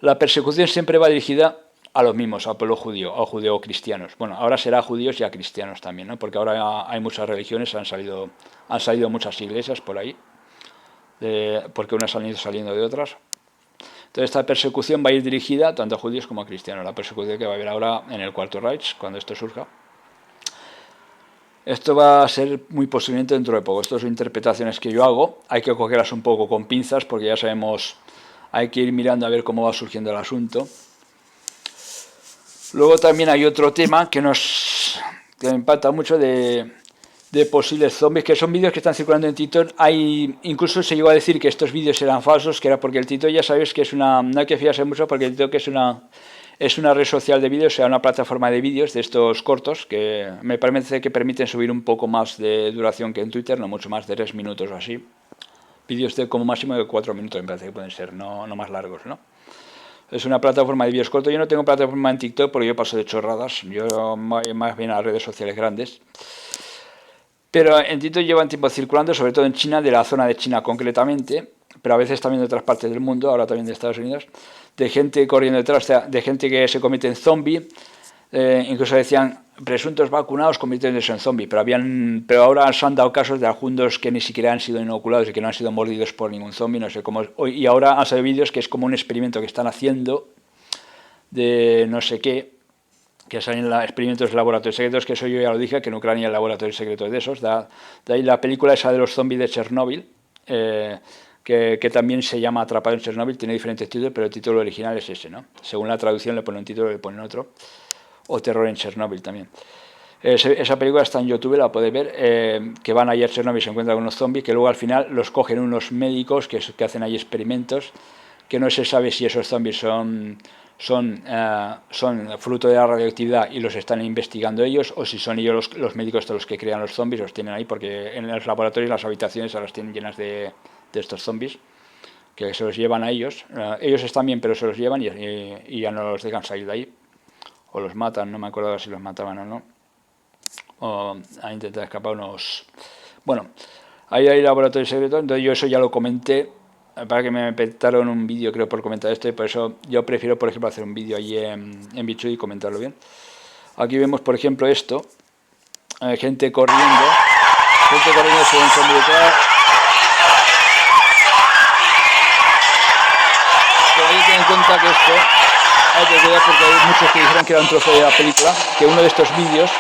la persecución siempre va dirigida a los mismos, al pueblo judío, a judeo-cristianos. Bueno, ahora será a judíos y a cristianos también, ¿no? Porque ahora hay muchas religiones, han salido muchas iglesias por ahí, porque unas han ido saliendo de otras. Entonces esta persecución va a ir dirigida tanto a judíos como a cristianos, la persecución que va a haber ahora en el Cuarto Reich, cuando esto surja. Esto va a ser muy posiblemente dentro de poco. Estas son interpretaciones que yo hago, hay que cogerlas un poco con pinzas porque ya sabemos, hay que ir mirando a ver cómo va surgiendo el asunto. Luego también hay otro tema que me impacta mucho de posibles zombies, que son vídeos que están circulando en TikTok. Incluso se llegó a decir que estos vídeos eran falsos, que era porque el TikTok, ya sabéis que no hay que fiarse mucho, porque el TikTok es una red social de vídeos, o sea, una plataforma de vídeos de estos cortos, que me parece que permiten subir un poco más de duración que en Twitter, no mucho más de 3 minutos o así. Vídeos de como máximo de 4 minutos, me parece que pueden ser, no más largos, ¿no? Es una plataforma de vídeos cortos. Yo no tengo plataforma en TikTok porque yo paso de chorradas, yo más bien a las redes sociales grandes. Pero en TikTok llevan tiempo circulando, sobre todo en China, de la zona de China concretamente, pero a veces también de otras partes del mundo, ahora también de Estados Unidos, de gente corriendo detrás, de gente que se convierte en zombie, incluso decían presuntos vacunados convirtiéndose en zombie, pero ahora se han dado casos de algunos que ni siquiera han sido inoculados y que no han sido mordidos por ningún zombie, no sé cómo. Y ahora han salido vídeos que es como un experimento que están haciendo de no sé qué, que salen experimentos de laboratorios secretos, que eso yo ya lo dije, que en Ucrania hay laboratorios secretos de esos. De ahí la película esa de los zombies de Chernóbil, que también se llama Atrapado en Chernóbil, tiene diferentes títulos, pero el título original es ese, ¿no? Según la traducción le ponen un título, le ponen otro. O Terror en Chernóbil también. Esa película está en YouTube, la podéis ver, que van allí a Chernóbil y se encuentran con unos zombies, que luego al final los cogen unos médicos que hacen ahí experimentos, que no se sabe si esos zombies son fruto de la radioactividad y los están investigando ellos, o si son ellos los médicos los que crean los zombies, los tienen ahí, porque en los laboratorios las habitaciones las tienen llenas de estos zombies, que se los llevan a ellos. Ellos están bien, pero se los llevan y ya no los dejan salir de ahí. O los matan, no me acuerdo si los mataban o no. O han intentado escapar unos... Bueno, ahí hay laboratorio secreto, entonces yo eso ya lo comenté, para que me petaron un vídeo creo por comentar esto, y por eso yo prefiero por ejemplo hacer un vídeo allí en Bichu y comentarlo bien. Aquí vemos por ejemplo esto, gente corriendo se ven zombie detrás. Pero hay que tener en cuenta que esto hay que cuidar porque hay muchos que dijeron que era un trozo de la película, que uno de estos vídeos,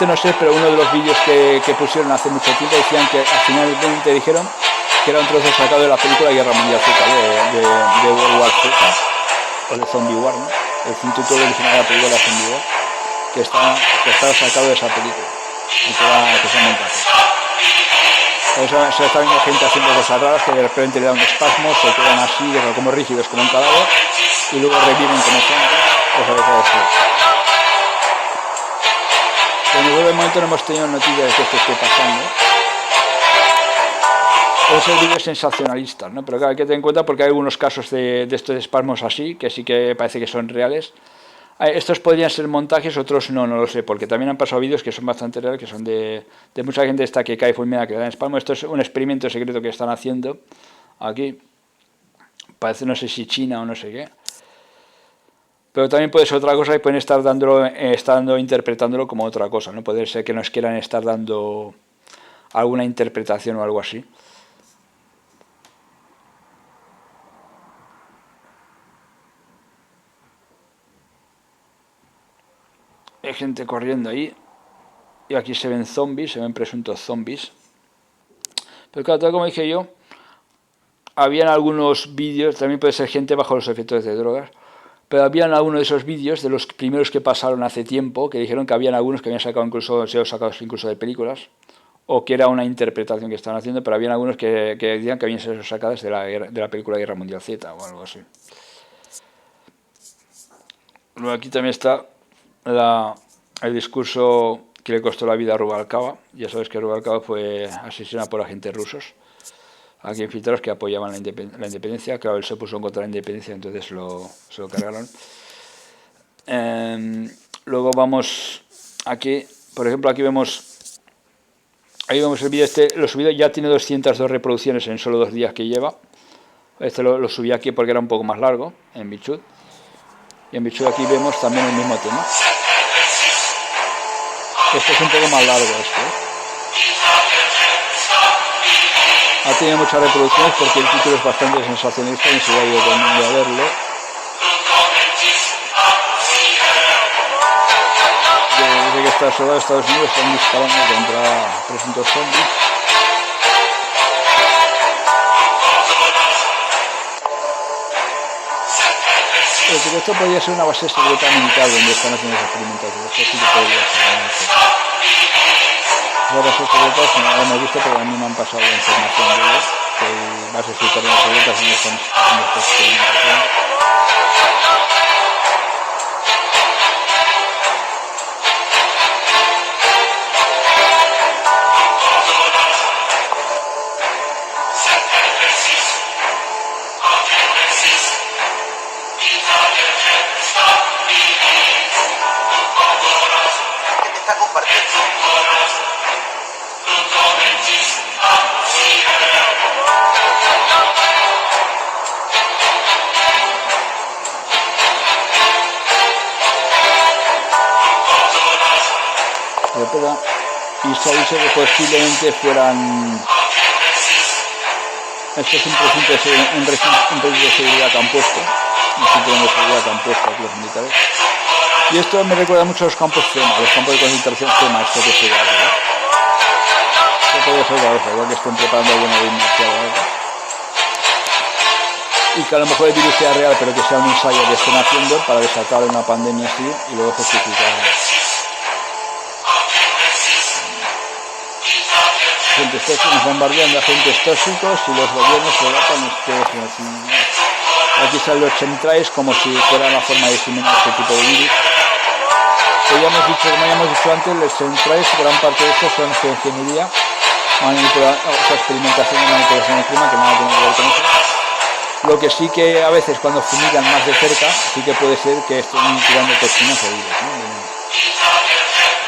no sé, pero uno de los vídeos que pusieron hace mucho tiempo decían que al final te dijeron que era un trozo sacado de la película Guerra Mundial Z, de World War Z, o de Zombie War, ¿no? El título original de la película era Zombie War, que estaba sacado de esa película, y que son montajes. Se está viendo gente haciendo cosas raras que de repente le dan un espasmo, se quedan así, como rígidos, como un cadáver, y luego reviven como zombies, o sea, así. Pero de momento no hemos tenido noticias de que esto esté pasando. Es el vídeo sensacionalista, ¿no? Pero claro, hay que tener en cuenta porque hay algunos casos de estos espasmos así, que sí que parece que son reales. Estos podrían ser montajes, otros no lo sé, porque también han pasado vídeos que son bastante reales, que son de mucha gente esta que cae fulminada, que le dan espasmo. Esto es un experimento secreto que están haciendo aquí. Parece, no sé si China o no sé qué. Pero también puede ser otra cosa y pueden estar interpretándolo como otra cosa, ¿no? Puede ser que nos quieran estar dando alguna interpretación o algo así. hay gente corriendo ahí. Y aquí se ven zombies, se ven presuntos zombies. Pero claro, tal como dije yo, habían algunos vídeos, también puede ser gente bajo los efectos de drogas, pero habían algunos de esos vídeos, de los primeros que pasaron hace tiempo, que dijeron que habían algunos que habían sacado incluso, sido sacados incluso de películas, o que era una interpretación que estaban haciendo, pero habían algunos que decían que habían sido sacadas de la película Guerra Mundial Z o algo así. Luego aquí también está el discurso que le costó la vida a Rubalcaba. Ya sabes que Rubalcaba fue asesinado por agentes rusos, aquí infiltrados, que apoyaban la independencia. Claro, él se puso en contra de la independencia, entonces se lo cargaron. Luego vamos aquí, por ejemplo, ahí vemos el vídeo lo subido, ya tiene 202 reproducciones en solo 2 días que lleva. Este lo subí aquí porque era un poco más largo, en Bichut. Y en Bichut aquí vemos también el mismo tema. Este es un poco más largo, Ha tenido muchas reproducciones porque el título es bastante sensacionalista y se ha ido todo el mundo a verlo. Desde que está soldado de Estados Unidos están disparando contra presuntos zombies. Pero esto podría ser una base secreta militar donde están haciendo las experimentaciones. Esto sí que podría ser. Las bases secretas no lo hemos visto, pero a mí me han pasado la información de ellos, que hay bases secretas donde están haciendo esta experimentación. Y se dice que posiblemente fueran... Esto es un precinto de seguridad que han puesto, un cinturón de seguridad que han puesto aquí los militares. Y esto me recuerda mucho a los campos FEMA, los campos de concentración FEMA, esto que se llama, ¿verdad? Esto podría ser la cosa, igual que estén preparando alguna gimnasia o algo. Y que a lo mejor el virus sea real, pero que sea un ensayo que estén haciendo para desatar una pandemia así y luego justificar. Agentes tóxicos, bombardean de agentes tóxicos y los gobiernos relatan aquí salen los chemtrails como si fuera una forma de diseminar este tipo de virus. Como ya hemos dicho antes, los chemtrails, gran parte de estos son geoingeniería, experimentación y manipulación del clima, que nada tiene que ver con eso. Lo que sí que a veces cuando fumigan más de cerca, sí que puede ser que estén tirando toxinas o virus, ¿no?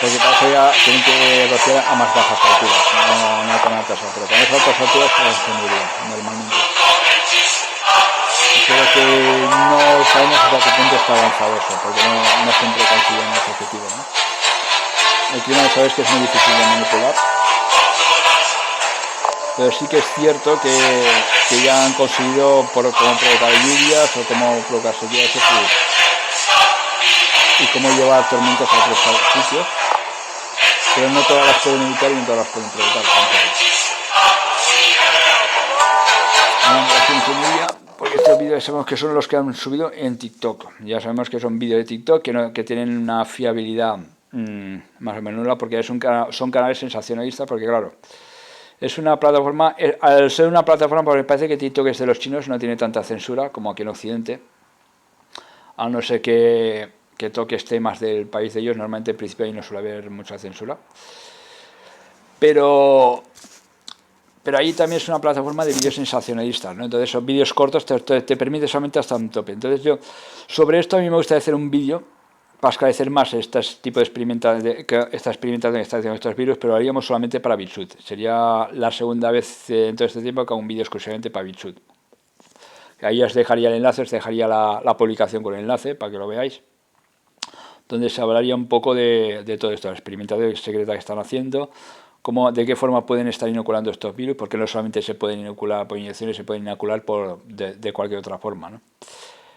Porque para eso ya tienen que rociar a más bajas alturas, no tan altas alturas. Con esas altas alturas se ingeniería, normalmente. Pero que no sabemos hasta qué punto está avanzado eso, porque no siempre consiguen ese objetivo, ¿no? El clima ya sabes que es muy difícil de manipular. Pero sí que es cierto que ya han conseguido cómo provocar lluvias o cómo provocar sequías y cómo llevar tormentas a otros sitios. Pero no todas las pueden evitar y no todas las pueden provocar tampoco. Porque estos vídeos sabemos que son los que han subido en TikTok. Ya sabemos que son vídeos de TikTok que tienen una fiabilidad más o menos nula, porque son canales sensacionalistas, porque claro, es una plataforma, al ser una plataforma, porque parece que TikTok es de los chinos, no tiene tanta censura como aquí en Occidente, a no ser que toques temas del país de ellos. Normalmente en principio ahí no suele haber mucha censura, pero ahí también es una plataforma de vídeos sensacionalistas, ¿no? Entonces son vídeos cortos, te permite solamente hasta un tope. Entonces yo, sobre esto a mí me gustaría hacer un vídeo para esclarecer más este tipo de experimentación que está haciendo estos virus, pero lo haríamos solamente para Bichut. Sería la segunda vez en todo este tiempo que hago un vídeo exclusivamente para Bichut. Ahí os dejaría el enlace, os dejaría la publicación con el enlace para que lo veáis, donde se hablaría un poco de todo esto, la experimentación secreta que están haciendo, de qué forma pueden estar inoculando estos virus, porque no solamente se pueden inocular por inyecciones, se pueden inocular de cualquier otra forma, ¿no?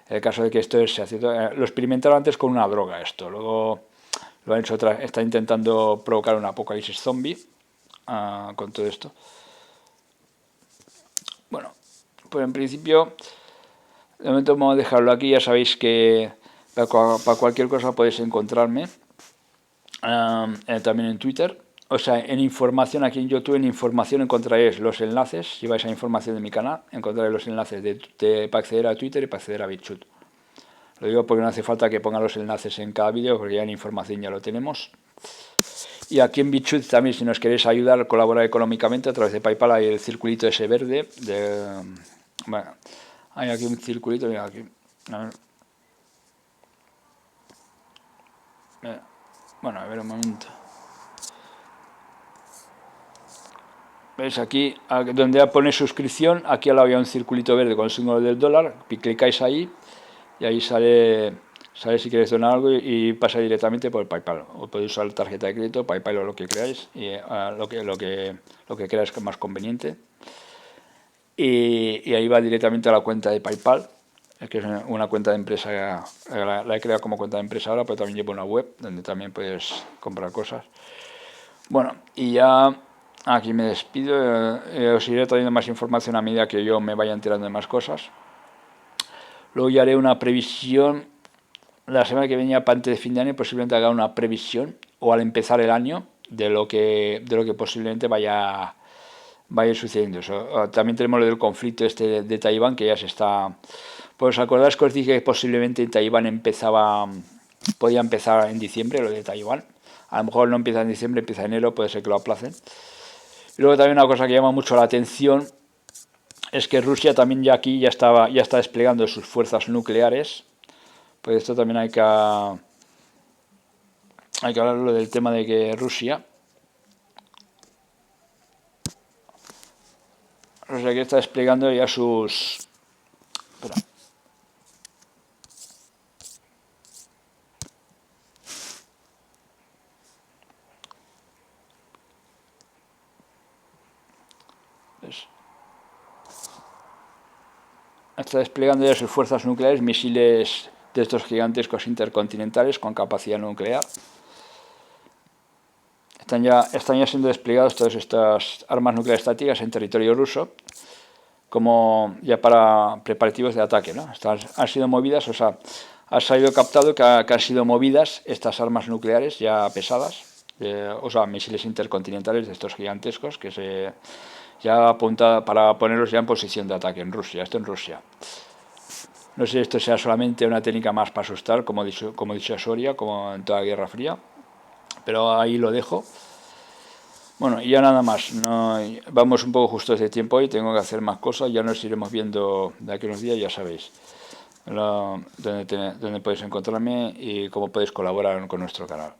En el caso de que esto se hace, lo experimentaron antes con una droga esto, luego lo han hecho está intentando provocar un apocalipsis zombie con todo esto. Bueno, pues en principio, de momento vamos a dejarlo aquí. Ya sabéis que para cualquier cosa podéis encontrarme también en Twitter. O sea, en información aquí en YouTube, en información encontraréis los enlaces. Si vais a información de mi canal, encontraréis los enlaces para acceder a Twitter y para acceder a BitChute. Lo digo porque no hace falta que ponga los enlaces en cada vídeo, porque ya en información ya lo tenemos. Y aquí en BitChute también, si nos queréis ayudar, colaborar económicamente a través de PayPal, hay el circulito ese verde. Bueno, hay aquí un circulito, mira aquí. A ver. Bueno, a ver un momento. ¿Veis aquí, donde pone suscripción? Aquí al lado había un circulito verde con el símbolo del dólar. Clicáis ahí y ahí sale si queréis donar algo y pasa directamente por PayPal. O podéis usar tarjeta de crédito, PayPal o lo que creáis, y lo que creáis más conveniente. Y ahí va directamente a la cuenta de PayPal, que es una cuenta de empresa. La he creado como cuenta de empresa ahora, pero también llevo una web donde también puedes comprar cosas. Bueno, y ya aquí me despido. Os iré trayendo más información a medida que yo me vaya enterando de más cosas. Luego ya haré una previsión. La semana que viene, para antes de fin de año, posiblemente haga una previsión, o al empezar el año, de lo que posiblemente vaya a ir sucediendo. También tenemos lo del conflicto este de Taiwán, que ya se está... Pues os acordáis que os dije que posiblemente Taiwán podía empezar en diciembre, lo de Taiwán. A lo mejor no empieza en diciembre, empieza en enero, puede ser que lo aplacen. Y luego también una cosa que llama mucho la atención es que Rusia también ya está desplegando sus fuerzas nucleares. Pues esto también hay que hablarlo del tema de que Rusia que está desplegando ya sus... Espera. Está desplegando ya sus fuerzas nucleares, misiles de estos gigantescos intercontinentales con capacidad nuclear. Están ya siendo desplegadas todas estas armas nucleares estáticas en territorio ruso, como ya para preparativos de ataque, ¿no? Han sido movidas, o sea, ha salido captado que han sido movidas estas armas nucleares ya pesadas, o sea, misiles intercontinentales de estos gigantescos que ya apunta para ponerlos ya en posición de ataque en Rusia. Esto en Rusia. No sé si esto sea solamente una técnica más para asustar, como dicho Soria, como en toda Guerra Fría, pero ahí lo dejo. Bueno, y ya nada más. Vamos un poco justos de tiempo hoy, tengo que hacer más cosas, ya nos iremos viendo de aquí a unos días, ya sabéis donde podéis encontrarme y cómo podéis colaborar con nuestro canal.